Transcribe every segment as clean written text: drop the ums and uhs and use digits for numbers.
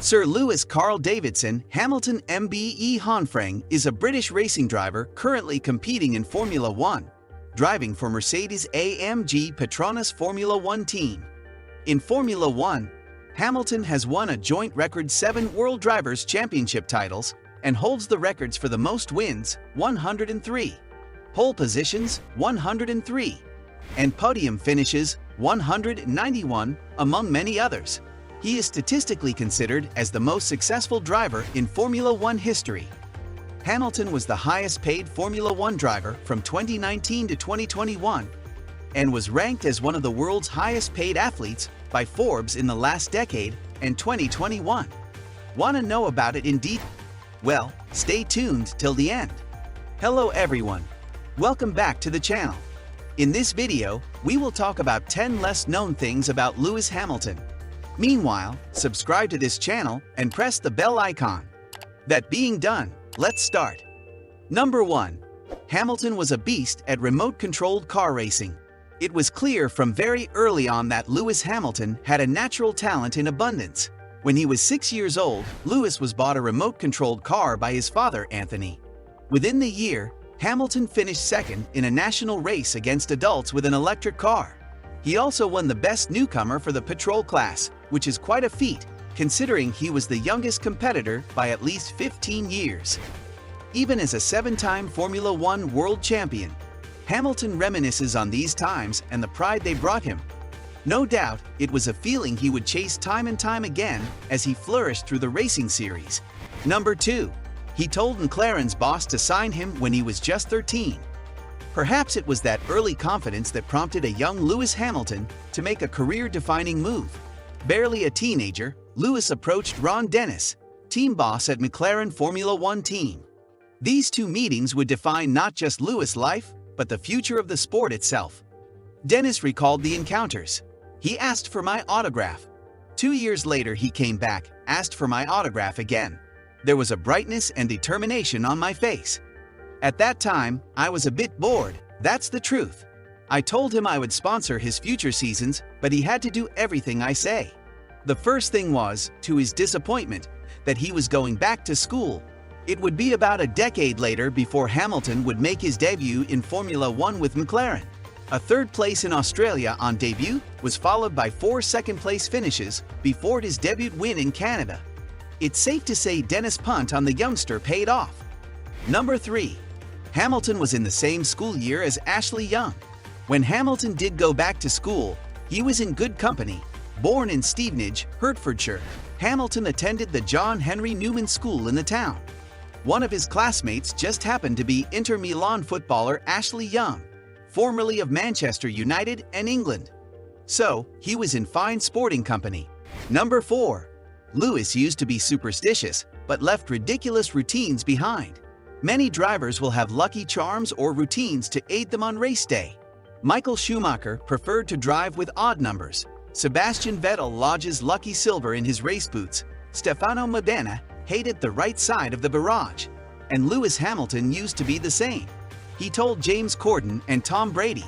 Sir Lewis Carl Davidson Hamilton MBE Honfreng is a British racing driver currently competing in Formula One, driving for Mercedes-AMG Petronas Formula One team. In Formula One, Hamilton has won a joint record 7 World Drivers' Championship titles and holds the records for the most wins, 103, pole positions, 103, and podium finishes, 191, among many others. He is statistically considered as the most successful driver in Formula One history. Hamilton was the highest-paid Formula One driver from 2019 to 2021 and was ranked as one of the world's highest-paid athletes by Forbes in the last decade and 2021. Want to know about it in detail? Well, stay tuned till the end. Hello everyone. Welcome back to the channel. In this video, we will talk about 10 less known things about Lewis Hamilton. Meanwhile, subscribe to this channel and press the bell icon. That being done, let's start. Number 1. Hamilton was a beast at remote-controlled car racing. It was clear from very early on that Lewis Hamilton had a natural talent in abundance. When he was 6 years old, Lewis was bought a remote-controlled car by his father, Anthony. Within the year, Hamilton finished second in a national race against adults with an electric car. He also won the Best Newcomer for the Patrol class, which is quite a feat, considering he was the youngest competitor by at least 15 years. Even as a 7-time Formula One world champion, Hamilton reminisces on these times and the pride they brought him. No doubt, it was a feeling he would chase time and time again as he flourished through the racing series. Number 2. He told McLaren's boss to sign him when he was just 13. Perhaps it was that early confidence that prompted a young Lewis Hamilton to make a career-defining move. Barely a teenager, Lewis approached Ron Dennis, team boss at McLaren Formula One team. These two meetings would define not just Lewis' life, but the future of the sport itself. Dennis recalled the encounters. He asked for my autograph. 2 years later he came back, asked for my autograph again. There was a brightness and determination on my face. At that time, I was a bit bored, that's the truth. I told him I would sponsor his future seasons, but he had to do everything I say. The first thing was, to his disappointment, that he was going back to school. It would be about a decade later before Hamilton would make his debut in Formula One with McLaren. A 3rd place in Australia on debut was followed by 4 second-place finishes before his debut win in Canada. It's safe to say Dennis' punt on the youngster paid off. Number 3. Hamilton was in the same school year as Ashley Young. When Hamilton did go back to school, he was in good company. Born in Stevenage, Hertfordshire, Hamilton attended the John Henry Newman School in the town. One of his classmates just happened to be Inter Milan footballer Ashley Young, formerly of Manchester United and England. So, he was in fine sporting company. Number 4. Lewis used to be superstitious, but left ridiculous routines behind. Many drivers will have lucky charms or routines to aid them on race day. Michael Schumacher preferred to drive with odd numbers. Sebastian Vettel lodges lucky silver in his race boots. Stefano Modena hated the right side of the barrage. And Lewis Hamilton used to be the same. He told James Corden and Tom Brady,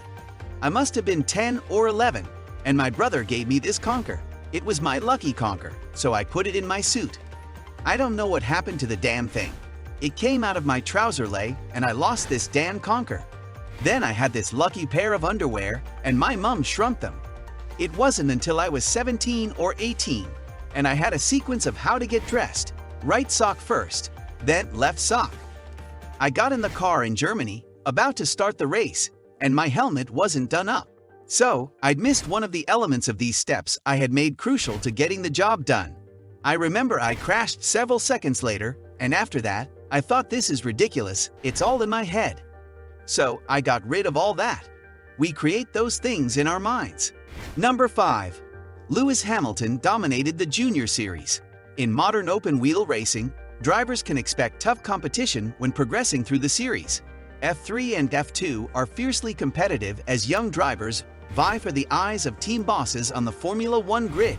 "I must have been 10 or 11, and my brother gave me this conker. It was my lucky conker, so I put it in my suit. I don't know what happened to the damn thing. It came out of my trouser leg and I lost this damn conker. Then I had this lucky pair of underwear and my mum shrunk them. It wasn't until I was 17 or 18 and I had a sequence of how to get dressed. Right sock first, then left sock. I got in the car in Germany, about to start the race, and my helmet wasn't done up. So, I'd missed one of the elements of these steps I had made crucial to getting the job done. I remember I crashed several seconds later, and after that, I thought this is ridiculous, it's all in my head. So, I got rid of all that. We create those things in our minds." Number 5. Lewis Hamilton dominated the Junior Series. In modern open-wheel racing, drivers can expect tough competition when progressing through the series. F3 and F2 are fiercely competitive as young drivers vie for the eyes of team bosses on the Formula One grid.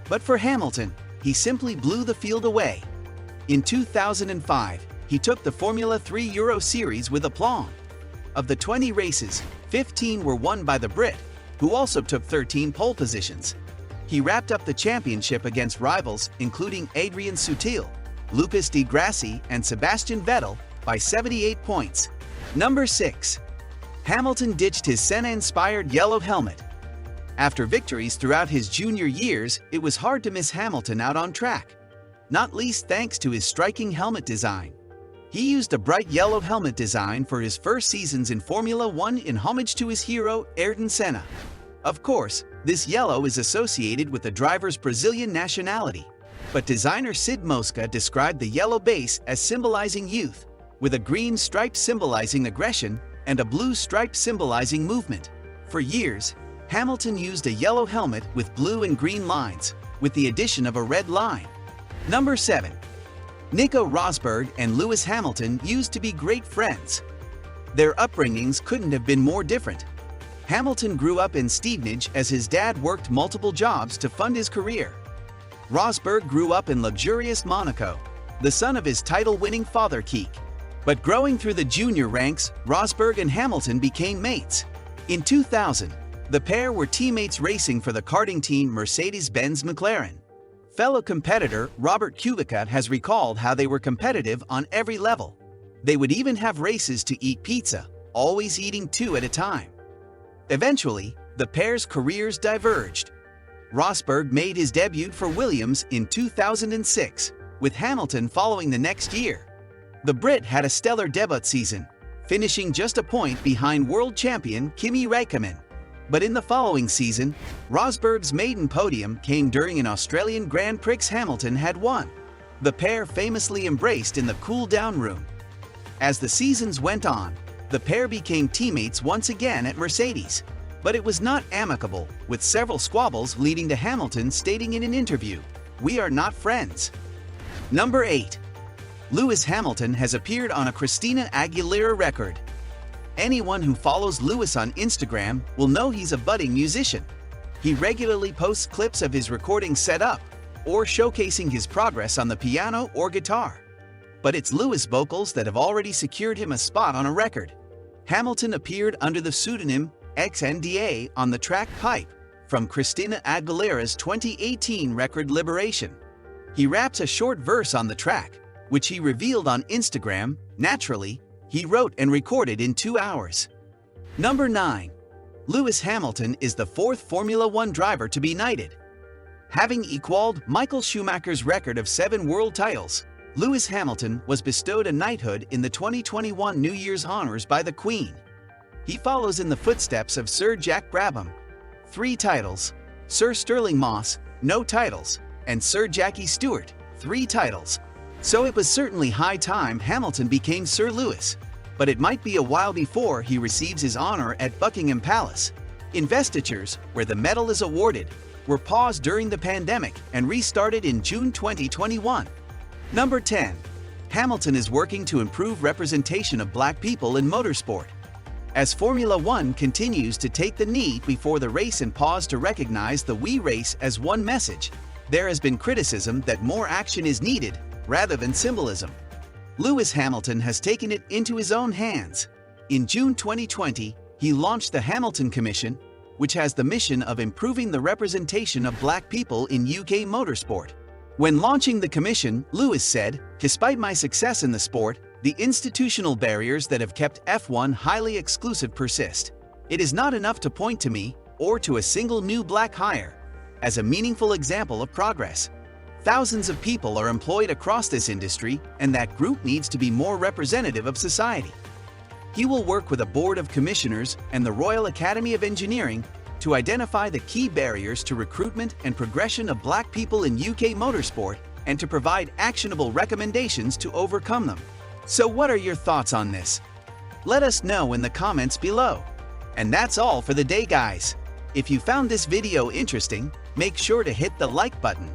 But for Hamilton, he simply blew the field away. In 2005, he took the Formula 3 Euro Series with aplomb. Of the 20 races, 15 were won by the Brit, who also took 13 pole positions. He wrapped up the championship against rivals including Adrian Sutil, Lucas Di Grassi, and Sebastian Vettel by 78 points. Number 6. Hamilton ditched his Senna-inspired yellow helmet. After victories throughout his junior years, it was hard to miss Hamilton out on track, not least thanks to his striking helmet design. He used a bright yellow helmet design for his first seasons in Formula One in homage to his hero, Ayrton Senna. Of course, this yellow is associated with the driver's Brazilian nationality, but designer Sid Mosca described the yellow base as symbolizing youth, with a green stripe symbolizing aggression and a blue stripe symbolizing movement. For years, Hamilton used a yellow helmet with blue and green lines, with the addition of a red line. Number 7. Nico Rosberg and Lewis Hamilton used to be great friends. Their upbringings couldn't have been more different. Hamilton grew up in Stevenage as his dad worked multiple jobs to fund his career. Rosberg grew up in luxurious Monaco, the son of his title-winning father Keek. But growing through the junior ranks, Rosberg and Hamilton became mates. In 2000, the pair were teammates racing for the karting team Mercedes-Benz McLaren. Fellow competitor Robert Kubica has recalled how they were competitive on every level. They would even have races to eat pizza, always eating 2 at a time. Eventually, the pair's careers diverged. Rosberg made his debut for Williams in 2006, with Hamilton following the next year. The Brit had a stellar debut season, finishing just a point behind world champion Kimi Räikkönen. But in the following season, Rosberg's maiden podium came during an Australian Grand Prix Hamilton had won. The pair famously embraced in the cool-down room. As the seasons went on, the pair became teammates once again at Mercedes. But it was not amicable, with several squabbles leading to Hamilton stating in an interview, "We are not friends." Number 8. Lewis Hamilton has appeared on a Christina Aguilera record. Anyone who follows Lewis on Instagram will know he's a budding musician. He regularly posts clips of his recording setup or showcasing his progress on the piano or guitar. But it's Lewis' vocals that have already secured him a spot on a record. Hamilton appeared under the pseudonym XNDA on the track Pipe from Christina Aguilera's 2018 record Liberation. He raps a short verse on the track, which he revealed on Instagram. Naturally, he wrote and recorded in 2 hours. Number 9. Lewis Hamilton is the 4th Formula One driver to be knighted. Having equaled Michael Schumacher's record of 7 world titles, Lewis Hamilton was bestowed a knighthood in the 2021 New Year's honors by the Queen. He follows in the footsteps of Sir Jack Brabham, 3 titles, Sir Sterling Moss, no titles, and Sir Jackie Stewart, 3 titles. So it was certainly high time Hamilton became Sir Lewis, but it might be a while before he receives his honor at Buckingham Palace. Investitures, where the medal is awarded, were paused during the pandemic and restarted in June 2021. Number 10. Hamilton is working to improve representation of Black people in motorsport. As Formula One continues to take the knee before the race and pause to recognize the "We race as one" message, there has been criticism that more action is needed rather than symbolism. Lewis Hamilton has taken it into his own hands. In June 2020, he launched the Hamilton Commission, which has the mission of improving the representation of Black people in UK motorsport. When launching the commission, Lewis said, "Despite my success in the sport, the institutional barriers that have kept F1 highly exclusive persist. It is not enough to point to me, or to a single new Black hire, as a meaningful example of progress. Thousands of people are employed across this industry, and that group needs to be more representative of society." He will work with a board of commissioners and the Royal Academy of Engineering to identify the key barriers to recruitment and progression of Black people in UK motorsport and to provide actionable recommendations to overcome them. So what are your thoughts on this? Let us know in the comments below. And that's all for the day, guys. If you found this video interesting, make sure to hit the like button.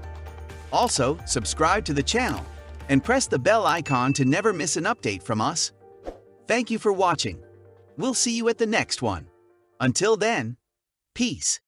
Also, subscribe to the channel and press the bell icon to never miss an update from us. Thank you for watching. We'll see you at the next one. Until then, peace.